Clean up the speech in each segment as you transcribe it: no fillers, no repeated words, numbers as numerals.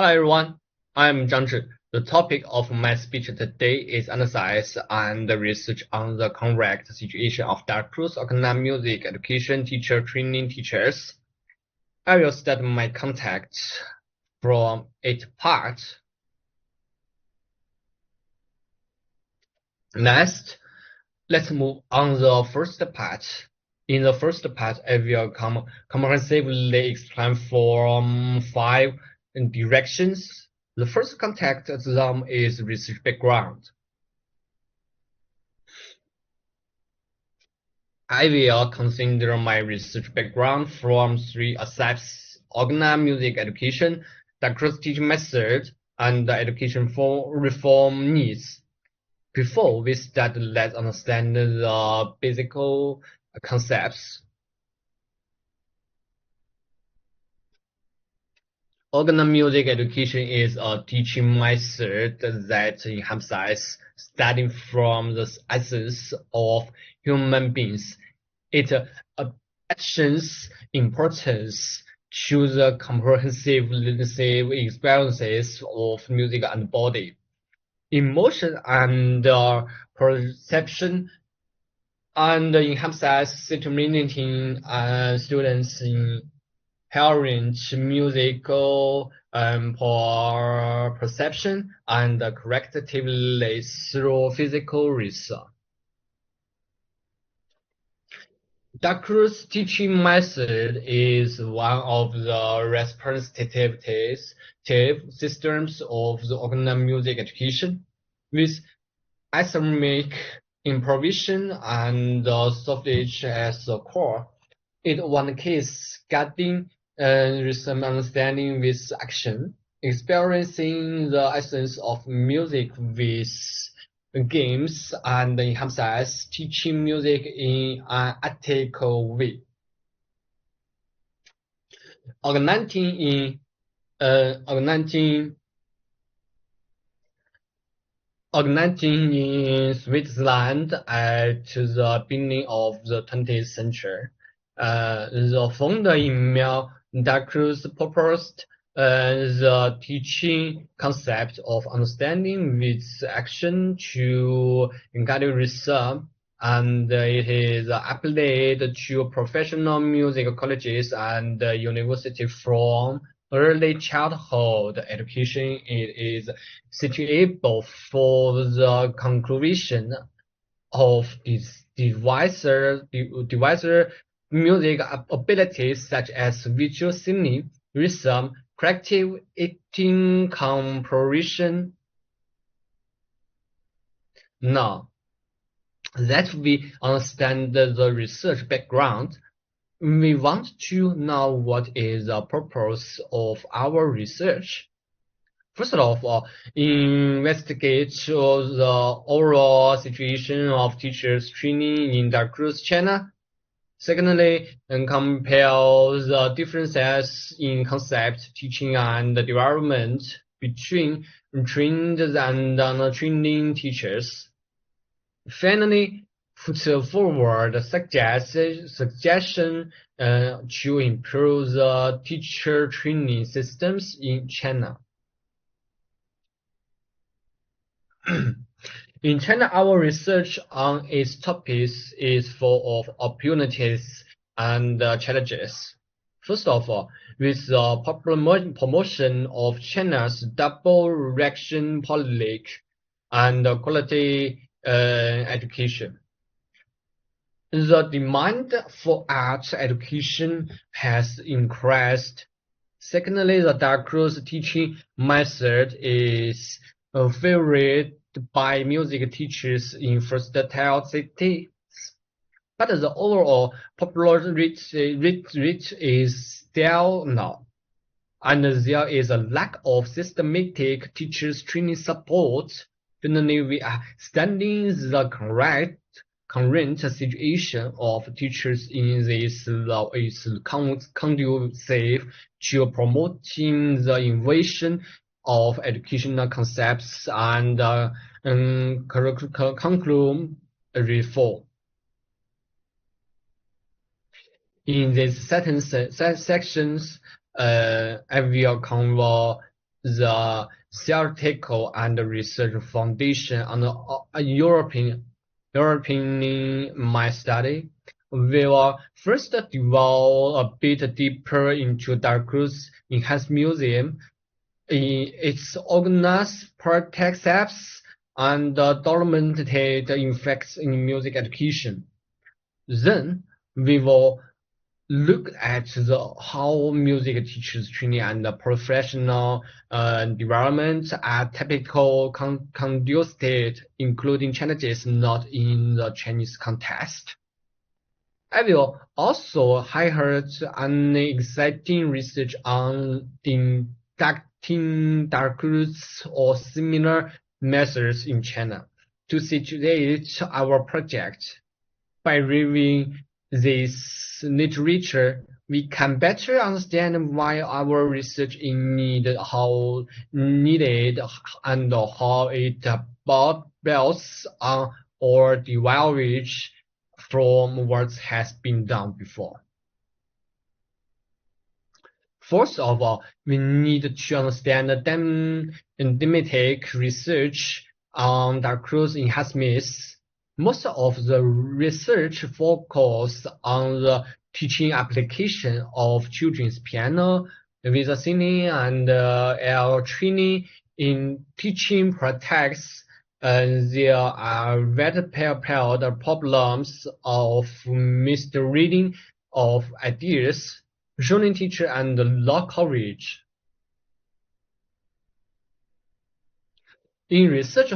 Hello everyone, I'm Zhang. The topic of my speech today is analysis and research on the correct situation of dark cruise organic music education teacher training teachers. I will start my contact from 8 parts. Next, let's move on the first part. In the first part, I will comprehensively explain from 5 directions. The first contact them is research background. I will consider my research background from 3 aspects: organic music education, the cross teaching method, and the education for reform needs. Before we start, let's understand the basic concepts. Organic music education is a teaching method that emphasizes studying from the essence of human beings. It attaches importance to the comprehensive experiences of music and body, emotion and perception, and emphasizes stimulating students in hearing musical perception and correctively through physical research. The cruise teaching method is one of the representative systems of the organic music education, with isometric improvisation and solfege as the core. In one case, guiding rhythm understanding with action, experiencing the essence of music with games, and emphasize teaching music in an ethical way. Originating in Switzerland at the beginning of the 20th century, the founder Emil Dacruz proposed the teaching concept of understanding with action to guide research, and it is applied to professional music colleges and universities from early childhood education. It is suitable for the conclusion of devicer music abilities such as visual singing, rhythm, creative eating composition. Now that we understand the research background, we want to know what is the purpose of our research. First of all, investigate the overall situation of teachers training in the cruise China. Secondly, compare the differences in concept, teaching, and development between trained and non-trained teachers. Finally, put forward suggestion to improve the teacher training systems in China. In China, our research on its topics is full of opportunities and challenges. First of all, with the promotion of China's double reaction policy and quality education, the demand for arts education has increased. Secondly, the dark cruise teaching method is favored by music teachers in first-tier cities, but the overall popularity rate is still low, and there is a lack of systematic teachers training support. Finally, we are studying the current situation of teachers in this law is conducive to promoting the innovation of educational concepts and curriculum reform. In these sections, I will cover the theoretical and research foundation on a European my study. We will first delve a bit deeper into Darkus Enhanced Museum, in its organized practices and documented effects in music education. Then we will look at how music teachers training and professional development are typical conducive, including challenges not in the Chinese context. I will also highlight an exciting research on inducting dark roots or similar methods in China to situate our project. By reviewing this literature, we can better understand why our research is needed, and how it builds on or diverges from what has been done before. First of all, we need to understand the thematic research on Darkro's enhancements. Most of the research focuses on the teaching application of children's piano, visual singing, and air training in teaching practice. There are very paired problems of misreading of ideas, joining teacher and law coverage. In research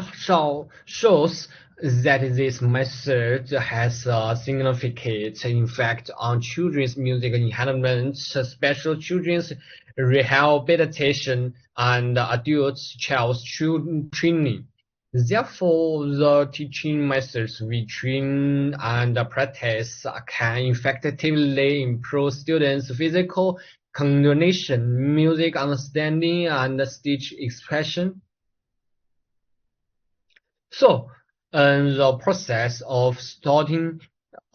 shows that this method has a significant effect on children's music enhancement, special children's rehabilitation, and adult child's training. Therefore, the teaching methods we train and practice can effectively improve students' physical coordination, music understanding, and speech expression. So, the process of starting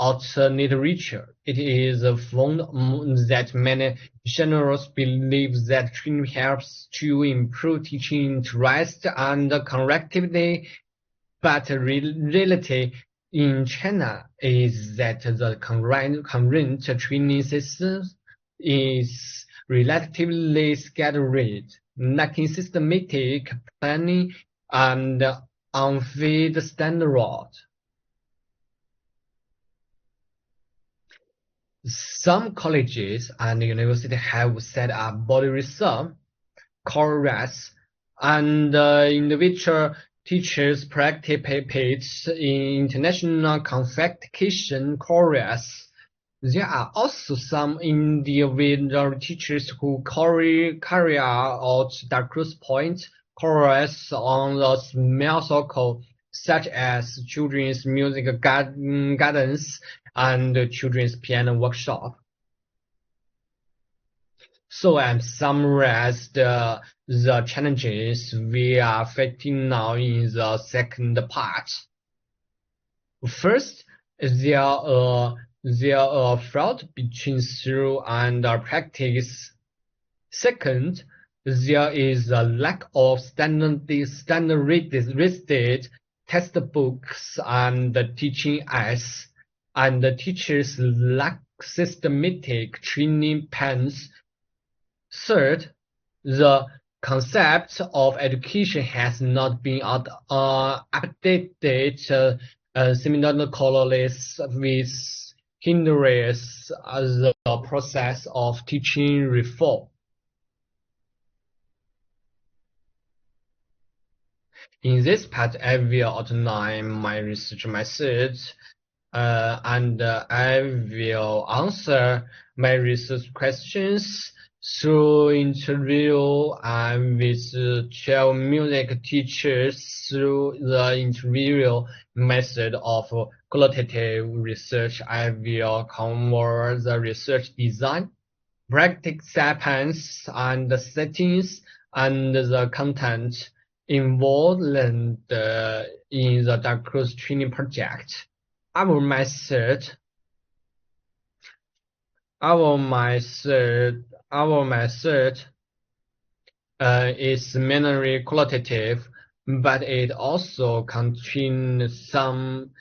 out literature, it is found that many generals believe that training helps to improve teaching interest and connectivity, but reality in China is that the current training system is relatively scattered, lacking systematic planning and unfit standard. Some colleges and universities have set up body reserve, chorus, and individual teachers participate in international competition chorus. There are also some individual teachers who carry out Darkro's point chorus on the small circle, such as children's music gardens and children's piano workshop. So I'm summarize the challenges we are facing now in the second part. First, there are fraud between theory and practice. Second, there is a lack of standardized textbooks and teaching aids, and the teachers lack systematic training plans. Third, the concept of education has not been updated simultaneously with hinders the process of teaching reform. In this part, I will outline my research methods, and I will answer my research questions through interview and with 12 music teachers through the interview method of qualitative research. I will cover the research design, participants and settings, and the content involved in the Darkro's training project. Our method is mainly qualitative, but it also contains some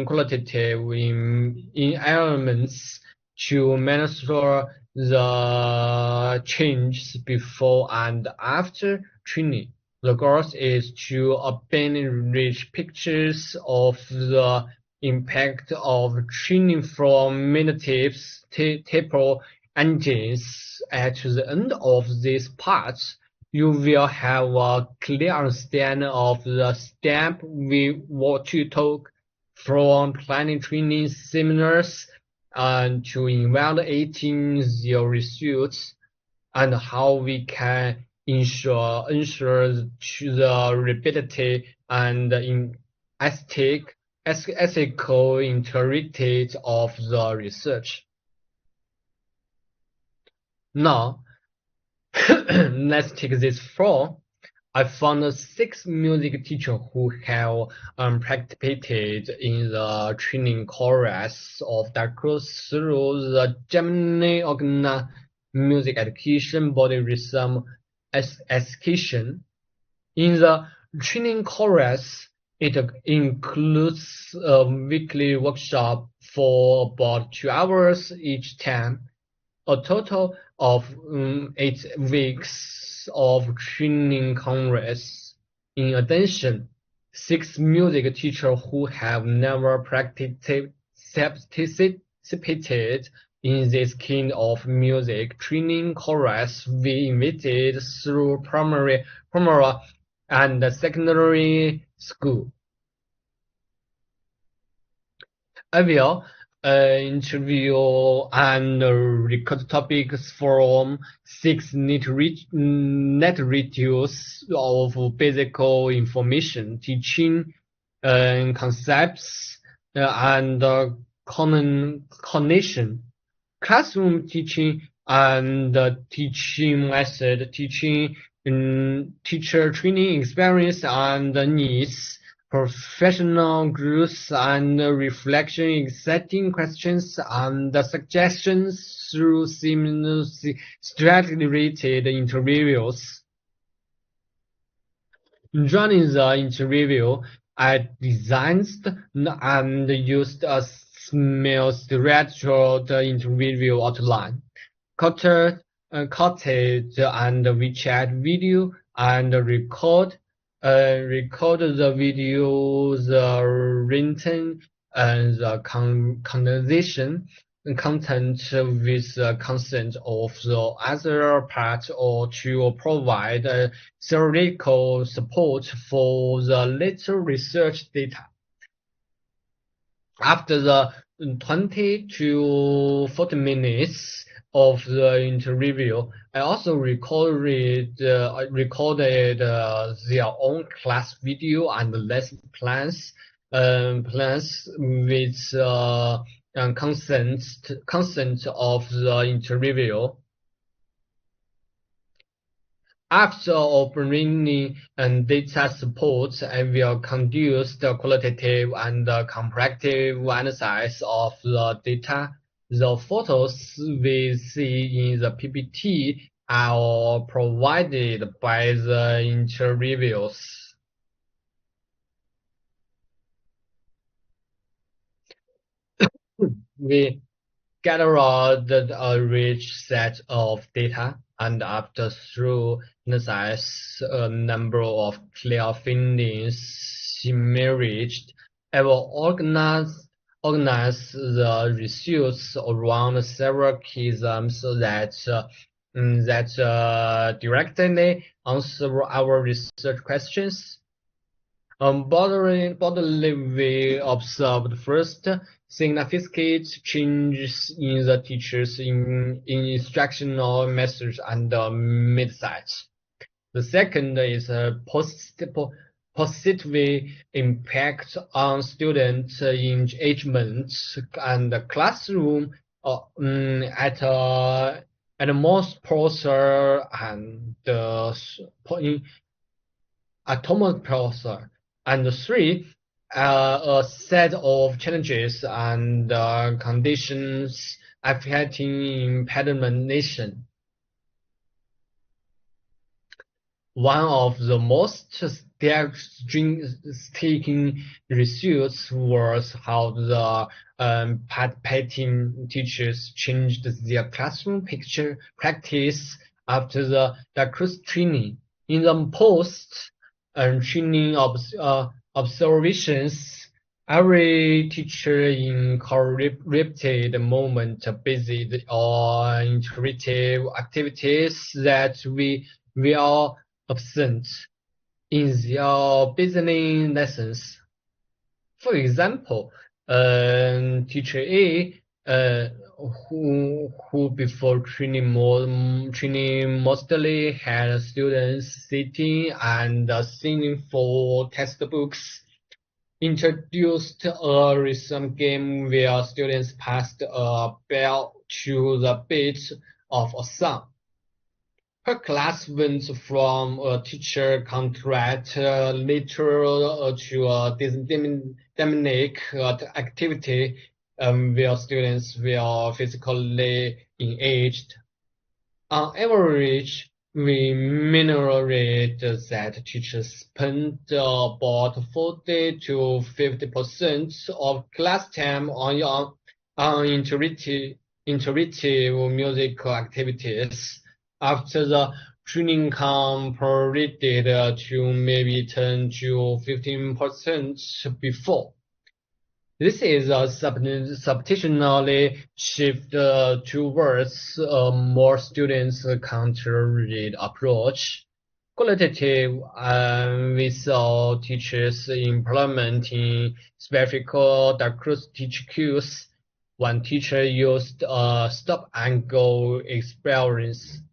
qualitative in elements to monitor the changes before and after training. The goal is to obtain rich pictures of the impact of training from many types, table engines. At the end of this part, you will have a clear understanding of the step we want to take from planning training seminars and to evaluating the results and how we can ensure the repeatability and ethical integrity of the research. Now, let's take this floor. I found 6 music teachers who have participated in the training course of the course through the Gemini Organa Music Education Body Rhythm Education. In the training course, it includes a weekly workshop for about 2 hours each time, a total of 8 weeks of training course. In addition, 6 music teachers who have never participated in this kind of music training course we invited through primary and secondary school. I will interview and record topics from 6 net reviews of basic information, teaching concepts and cognition, classroom teaching and teaching method, teaching teacher training experience and needs, professional growth and reflection, exciting questions and suggestions through strategy-related interviews. During the interview, I designed and used a structured interview outline, quoted and WeChat video, and record the video, the written and the conversation content with the consent of the other part, or to provide theoretical support for the later research data. After the 20 to 40 minutes of the interview, I also recorded their own class video and lesson plans with consent of the interview. After obtaining data support, I will conduct the qualitative and comparative analysis of the data. The photos we see in the PPT are provided by the interviewers. We gathered a rich set of data, and after thorough analysis, a number of clear findings emerged. I will organize the results around several key themes that directly answer our research questions. Broadly, we observed first significant changes in the teachers in instructional methods and methods. The second is a positive impact on student engagement and the classroom at most processor and atomic processor. And 3, a set of challenges and conditions affecting implementation. One of the most striking results was how the participating teachers changed their classroom picture practice after the cross training. In the post training observations, every teacher incorporated moment-based or interactive activities that we were absent in their business lessons. For example, teacher A, who before training mostly had students sitting and singing for textbooks, introduced a rhythm game where students passed a bell to the beat of a song. Her class went from a teacher contract literal to a dynamic activity where students were physically engaged. On average, we monitor that teachers spend about 40 to 50% of class time on interactive musical activities. After the training completed to maybe 10 to 15% before. This is a substantially shift towards a more students-centered approach. Qualitative without teachers implementing specific diagnostic cues. One teacher used a stop-and-go experience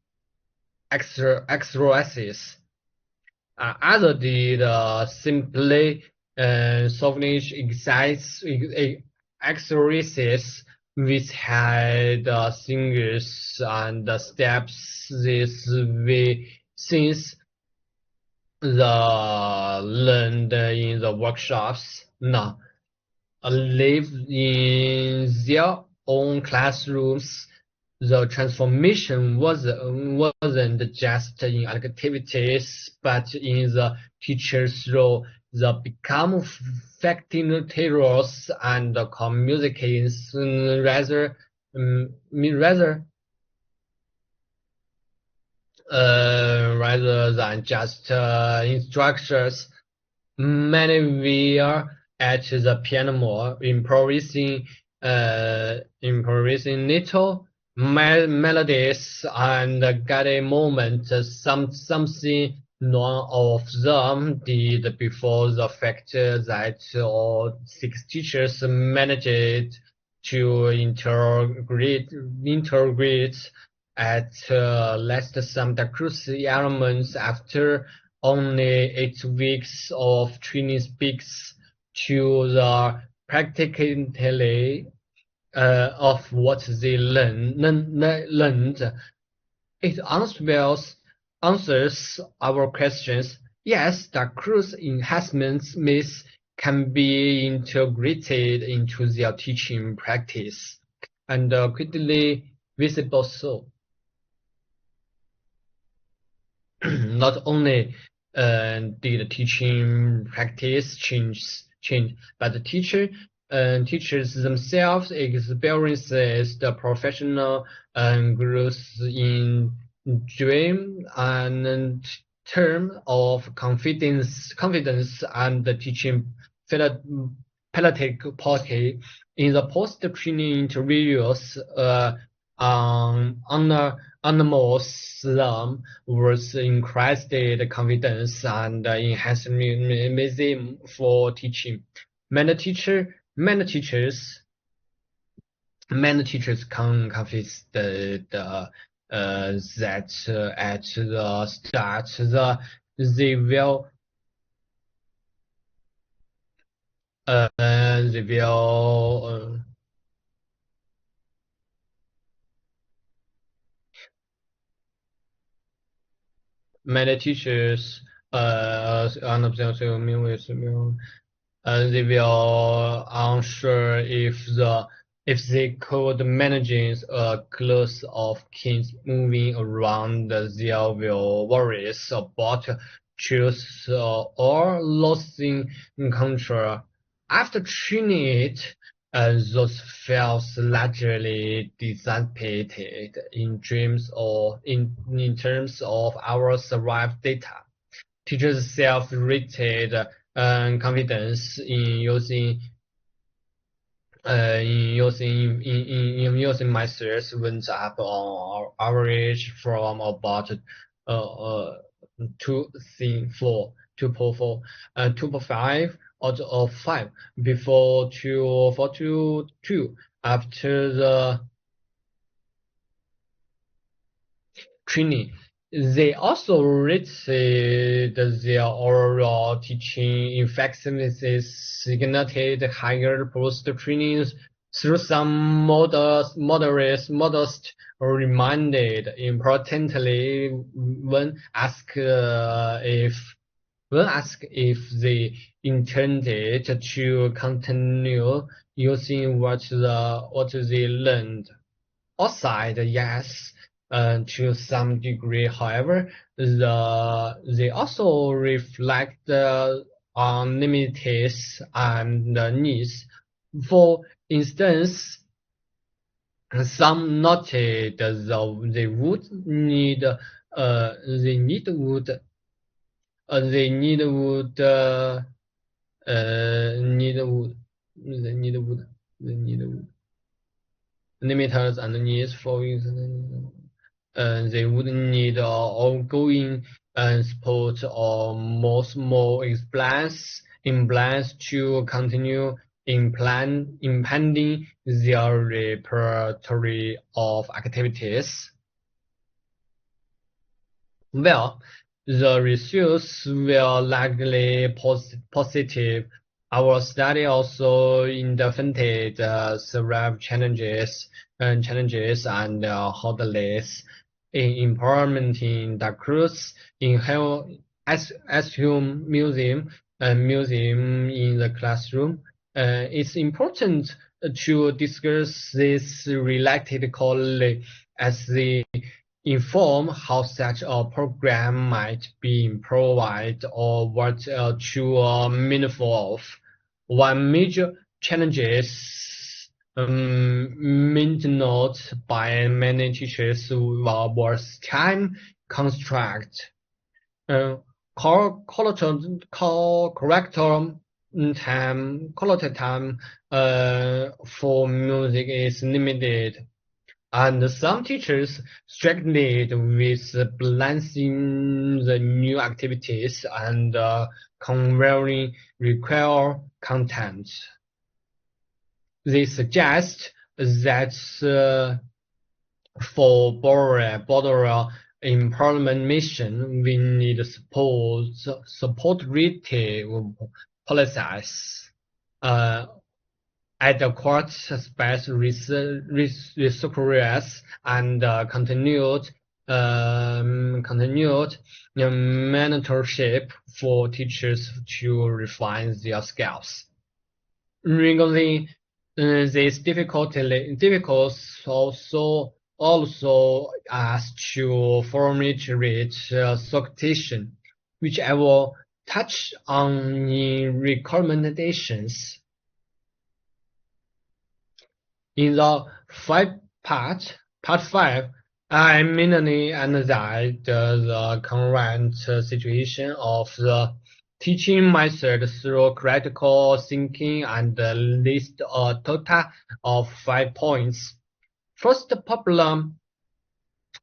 exercises. Other did simply solving exercises which had singers and steps this way since the learned in the workshops now live in their own classrooms. The transformation wasn't just in activities, but in the teacher's role. They become facilitators and communicators rather than just instructors. Many were at the piano more, improvising little melodies and guided moments. Something none of them did before. The fact that all six teachers managed to integrate at least some crucial elements after only 8 weeks of training speaks to the practicality of what they learned. It answers our questions. Yes, the cruise enhancements myths can be integrated into their teaching practice and quickly visible so. Not only did teaching practice change, but the teachers themselves experiences the professional growth in dream and term of confidence and the teaching pedagogy in the post-training interviews on animals was increased confidence and enthusiasm for teaching. Many teachers confessed that at the start they will many teachers they will unsure if the If they could manage a class of kids moving around, they will worry about choice or losing control. After training it, those feels largely dissipated in dreams or in terms of our survived data. Teachers' self-rated confidence in using methods went up on average from about uh, 2.4, 2.5 out of 5 before 2.42 after the training. They also rated their overall teaching effectiveness significantly higher post-training through some modest reminded. Importantly, when asked if they intended to continue using what they learned outside, yes, to some degree. However, they also reflect on limits and needs. For instance, some noted that they would need they need would they need would need would they need would they need would limiters and needs for they would need ongoing support or more implants to continue impending their repertoire of activities. Well, the results were likely positive. Our study also identified several challenges and hurdles in implementing the course in as home museum in the classroom. It's important to discuss this related clearly as they inform how such a program might be improved or what to meaningful of. One major challenge is maintained by many teachers was time constraint. Uh, correct time for music is limited, and some teachers struggled with balancing the new activities and conveying required content. They suggest that for broader employment mission, we need support retail policies. Uh, adequate space resources and continued mentorship for teachers to refine their skills. Regarding this difficulties also as to formulate solicitation, which I will touch on in recommendations. In the part 5, I mainly analyzed the current situation of the teaching method through critical thinking and list a total of 5 points. First, problem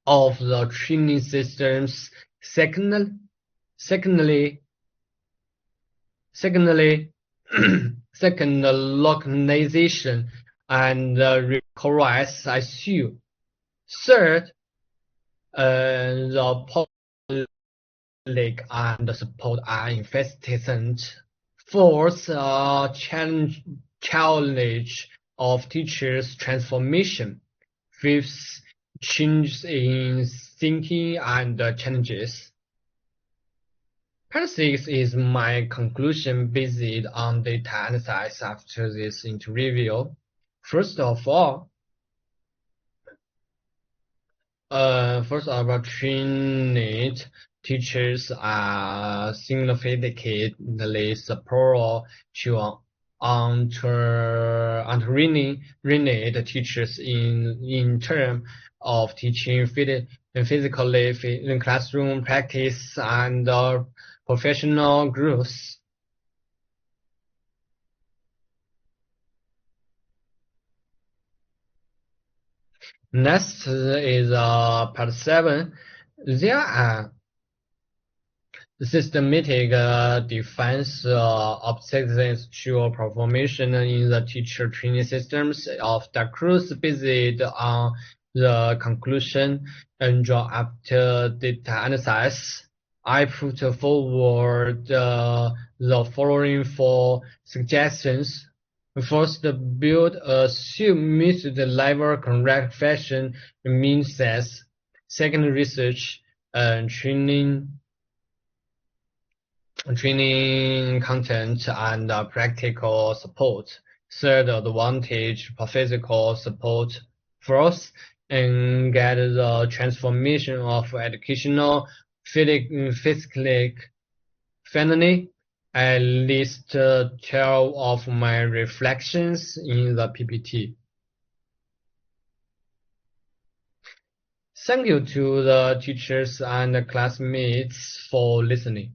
of the training systems. Secondly, second, localization and requires issue. Third, the public and support are insufficient. Fourth, challenge of teachers' transformation. Fifth, changes in thinking and challenges. Part 6 is my conclusion based on data analysis after this interview. First of all, first of all, trained teachers are significantly superior to untrained teachers in terms of teaching physically, in classroom practice and professional growth. Next is part 7. There are systematic defense obstacles to performation in the teacher training systems of the course based on the conclusion and draw after data analysis. I put forward the following 4 suggestions. First, build a method level correct fashion means sets. Second, research and training content and practical support. Third, advantage physical support. Fourth, and get the transformation of educational physically. Finally, I list 12 of my reflections in the PPT. Thank you to the teachers and classmates for listening.